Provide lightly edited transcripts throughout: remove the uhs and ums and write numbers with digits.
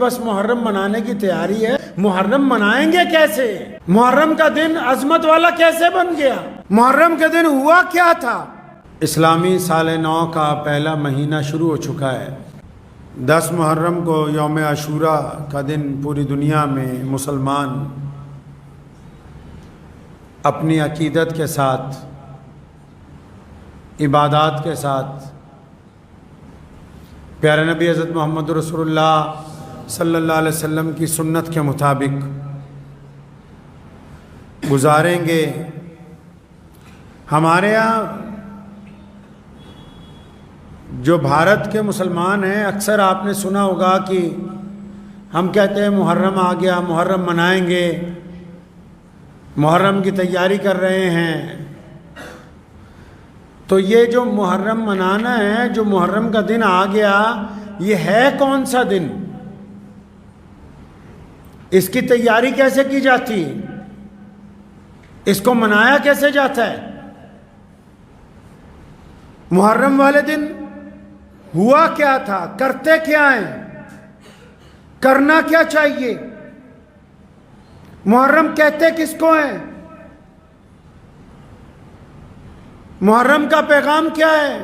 بس محرم منانے کی تیاری ہے۔ محرم منائیں گے کیسے؟ محرم کا دن عظمت والا کیسے بن گیا؟ محرم کا دن ہوا کیا تھا؟ اسلامی سال نو کا پہلا مہینہ شروع ہو چکا ہے۔ 10 محرم کو یوم عاشورہ کا دن پوری دنیا میں مسلمان اپنی عقیدت کے ساتھ، عبادات کے ساتھ، پیارے نبی حضرت محمد رسول اللہ صلی اللہ علیہ وسلم کی سنت کے مطابق گزاریں گے۔ ہمارے یہاں جو بھارت کے مسلمان ہیں، اکثر آپ نے سنا ہوگا کہ ہم کہتے ہیں محرم آ گیا، محرم منائیں گے، محرم کی تیاری کر رہے ہیں۔ تو یہ جو محرم منانا ہے، جو محرم کا دن آ گیا، یہ ہے کون سا دن؟ اس کی تیاری کیسے کی جاتی ہے؟ اس کو منایا کیسے جاتا ہے؟ محرم والے دن ہوا کیا تھا؟ کرتے کیا ہیں؟ کرنا کیا چاہیے؟ محرم کہتے کس کو ہیں؟ محرم کا پیغام کیا ہے؟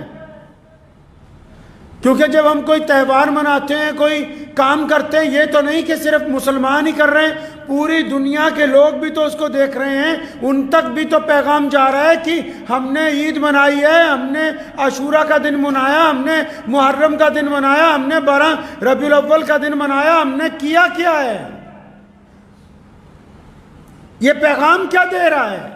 کیونکہ جب ہم کوئی تہوار مناتے ہیں، کوئی کام کرتے ہیں، یہ تو نہیں کہ صرف مسلمان ہی کر رہے ہیں، پوری دنیا کے لوگ بھی تو اس کو دیکھ رہے ہیں، ان تک بھی تو پیغام جا رہا ہے کہ ہم نے عید منائی ہے، ہم نے عاشورہ کا دن منایا، ہم نے محرم کا دن منایا، ہم نے 12 ربیع الاول کا دن منایا، ہم نے کیا ہے؟ یہ پیغام کیا دے رہا ہے؟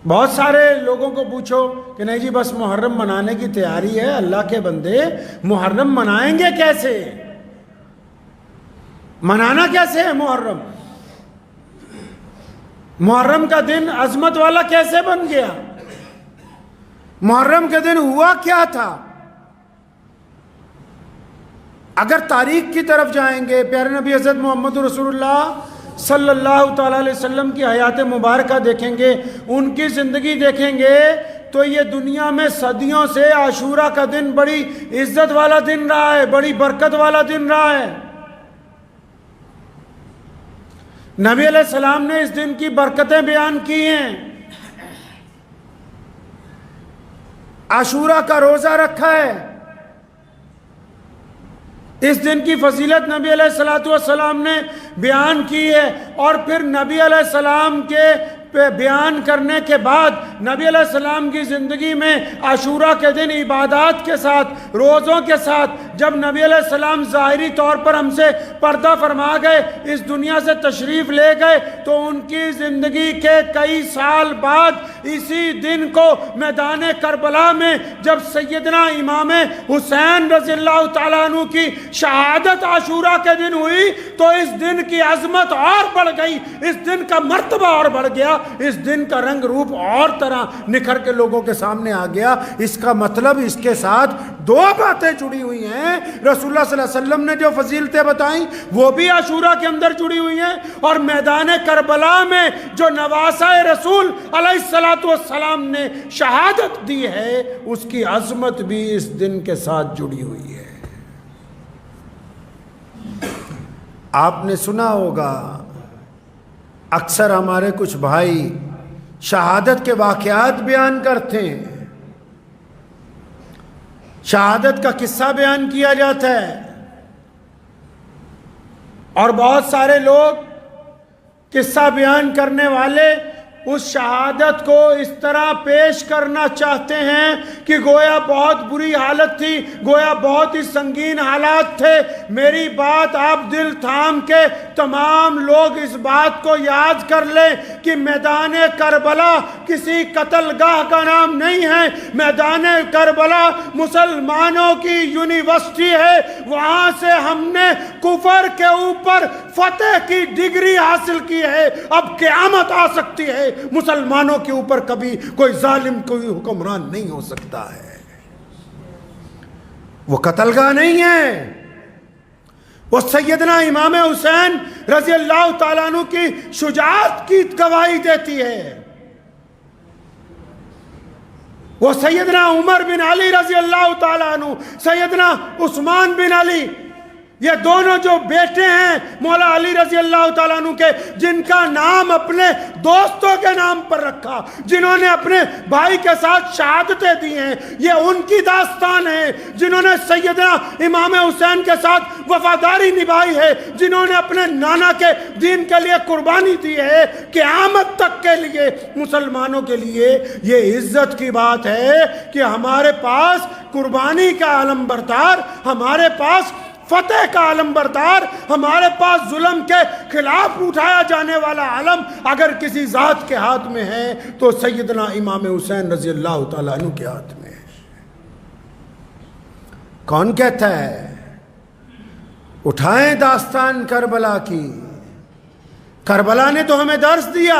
بہت سارے لوگوں کو پوچھو کہ نہیں جی بس محرم منانے کی تیاری ہے۔ اللہ کے بندے، محرم منائیں گے کیسے؟ منانا کیسے ہے محرم؟ محرم کا دن عظمت والا کیسے بن گیا؟ محرم کے دن ہوا کیا تھا؟ اگر تاریخ کی طرف جائیں گے، پیارے نبی حضرت محمد رسول اللہ صلی اللہ تعالیٰ علیہ وسلم کی حیات مبارکہ دیکھیں گے، ان کی زندگی دیکھیں گے، تو یہ دنیا میں صدیوں سے عاشورہ کا دن بڑی عزت والا دن رہا ہے، بڑی برکت والا دن رہا ہے۔ نبی علیہ السلام نے اس دن کی برکتیں بیان کی ہیں۔ عاشورہ کا روزہ رکھا ہے، اس دن کی فضیلت نبی علیہ السلام نے بیان کی ہے، اور پھر نبی علیہ السلام کے بیان کرنے کے بعد نبی علیہ السلام کی زندگی میں عاشورہ کے دن عبادات کے ساتھ، روزوں کے ساتھ، جب نبی علیہ السلام ظاہری طور پر ہم سے پردہ فرما گئے، اس دنیا سے تشریف لے گئے، تو ان کی زندگی کے کئی سال بعد اسی دن کو میدان کربلا میں جب سیدنا امام حسین رضی اللہ تعالیٰ عنہ کی شہادت عاشورہ کے دن ہوئی، تو اس دن کی عظمت اور بڑھ گئی، اس دن کا مرتبہ اور بڑھ گیا، اس دن کا رنگ روپ اور طرح نکھر کے لوگوں کے سامنے آ گیا۔ اس کا مطلب اس کے ساتھ 2 باتیں جڑی ہوئی ہیں۔ رسول اللہ صلی اللہ علیہ وسلم نے جو فضیلتیں بتائیں وہ بھی عاشورہ کے اندر جڑی ہوئی ہیں، اور میدان کربلا میں جو نواسہ رسول علیہ السلام نے شہادت دی ہے، اس کی عظمت بھی اس دن کے ساتھ جڑی ہوئی ہے۔ آپ نے سنا ہوگا، اکثر ہمارے کچھ بھائی شہادت کے واقعات بیان کرتے ہیں، شہادت کا قصہ بیان کیا جاتا ہے، اور بہت سارے لوگ قصہ بیان کرنے والے اس شہادت کو اس طرح پیش کرنا چاہتے ہیں کہ گویا بہت بری حالت تھی، گویا بہت ہی سنگین حالات تھے۔ میری بات آپ دل تھام کے تمام لوگ اس بات کو یاد کر لیں کہ میدان کربلا کسی قتل گاہ کا نام نہیں ہے، میدان کربلا مسلمانوں کی یونیورسٹی ہے، وہاں سے ہم نے کفر کے اوپر فتح کی ڈگری حاصل کی ہے۔ اب قیامت آ سکتی ہے، مسلمانوں کے اوپر کبھی کوئی ظالم، کوئی حکمران نہیں ہو سکتا ہے۔ وہ قتل گاہ نہیں ہے، وہ سیدنا امام حسین رضی اللہ تعالیٰ عنہ کی شجاعت کی گواہی دیتی ہے۔ وہ سیدنا عمر بن علی رضی اللہ تعالیٰ عنہ، سیدنا عثمان بن علی، یہ دونوں جو بیٹے ہیں مولا علی رضی اللہ تعالیٰ عنہ کے، جن کا نام اپنے دوستوں کے نام پر رکھا، جنہوں نے اپنے بھائی کے ساتھ شہادتیں دی ہیں، یہ ان کی داستان ہے، جنہوں نے سیدنا امام حسین کے ساتھ وفاداری نبھائی ہے، جنہوں نے اپنے نانا کے دین کے لیے قربانی دی ہے، قیامت تک کے لیے مسلمانوں کے لیے یہ عزت کی بات ہے کہ ہمارے پاس قربانی کا علم بردار، ہمارے پاس فتح کا علم بردار، ہمارے پاس ظلم کے خلاف اٹھایا جانے والا علم اگر کسی ذات کے ہاتھ میں ہے تو سیدنا امام حسین رضی اللہ تعالیٰ عنہ کے ہاتھ میں ہے۔ کون کہتا ہے اٹھائیں داستان کربلا کی؟ کربلا نے تو ہمیں درس دیا۔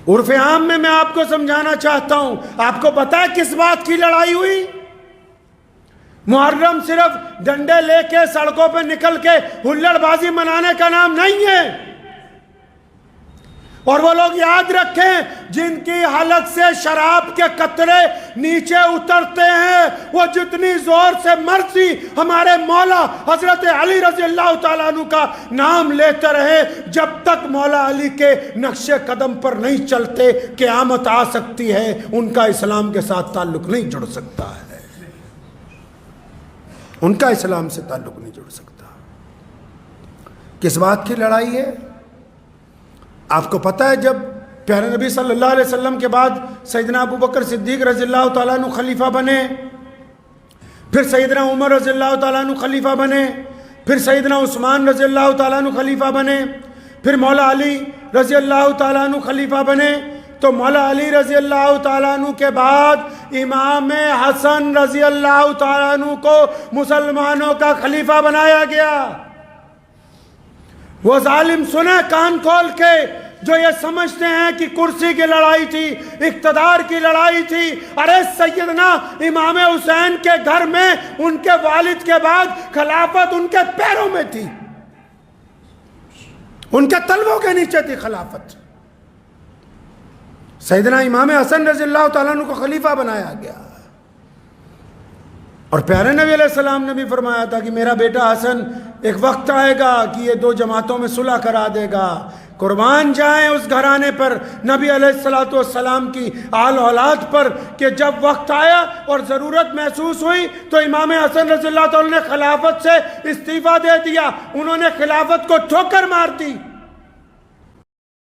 عرف عام میں آپ کو سمجھانا چاہتا ہوں، آپ کو پتہ ہے کس بات کی لڑائی ہوئی؟ محرم صرف ڈنڈے لے کے سڑکوں پہ نکل کے ہلڑ بازی منانے کا نام نہیں ہے۔ اور وہ لوگ یاد رکھیں جن کی حلق سے شراب کے قطرے نیچے اترتے ہیں، وہ جتنی زور سے مرضی ہمارے مولا حضرت علی رضی اللہ تعالیٰ عنہ کا نام لیتے رہے، جب تک مولا علی کے نقش قدم پر نہیں چلتے قیامت آ سکتی ہے، ان کا اسلام کے ساتھ تعلق نہیں جڑ سکتا ہے، ان کا اسلام سے تعلق نہیں جڑ سکتا۔ کس بات کی لڑائی ہے؟ آپ کو پتہ ہے جب پیارے نبی صلی اللہ علیہ وسلم کے بعد سیدنا ابو بکر صدیق رضی اللہ تعالیٰ عنہ خلیفہ بنے، پھر سیدنا عمر رضی اللہ تعالیٰ عنہ خلیفہ بنے، پھر سیدنا عثمان رضی اللہ تعالیٰ عنہ خلیفہ بنے، پھر مولا علی رضی اللہ تعالیٰ عنہ خلیفہ بنے، تو مولا علی رضی اللہ تعالیٰ عنہ کے بعد امام حسن رضی اللہ تعالیٰ عنہ کو مسلمانوں کا خلیفہ بنایا گیا۔ وہ ظالم سنیں کان کھول کے جو یہ سمجھتے ہیں کہ کرسی کی لڑائی تھی، اقتدار کی لڑائی تھی، ارے سیدنا امام حسین کے گھر میں ان کے والد کے بعد خلافت ان کے پیروں میں تھی، ان کے تلووں کے نیچے تھی خلافت۔ سیدنا امام حسن رضی اللہ تعالیٰ عنہ کو خلیفہ بنایا گیا، اور پیارے نبی علیہ السلام نے بھی فرمایا تھا کہ میرا بیٹا حسن ایک وقت آئے گا کہ یہ دو جماعتوں میں صلح کرا دے گا۔ قربان جائیں اس گھرانے پر، نبی علیہ السلام کی آل اولاد پر، کہ جب وقت آیا اور ضرورت محسوس ہوئی تو امام حسن رضی اللہ تعالیٰ نے خلافت سے استعفیٰ دے دیا، انہوں نے خلافت کو ٹھوکر مار دی۔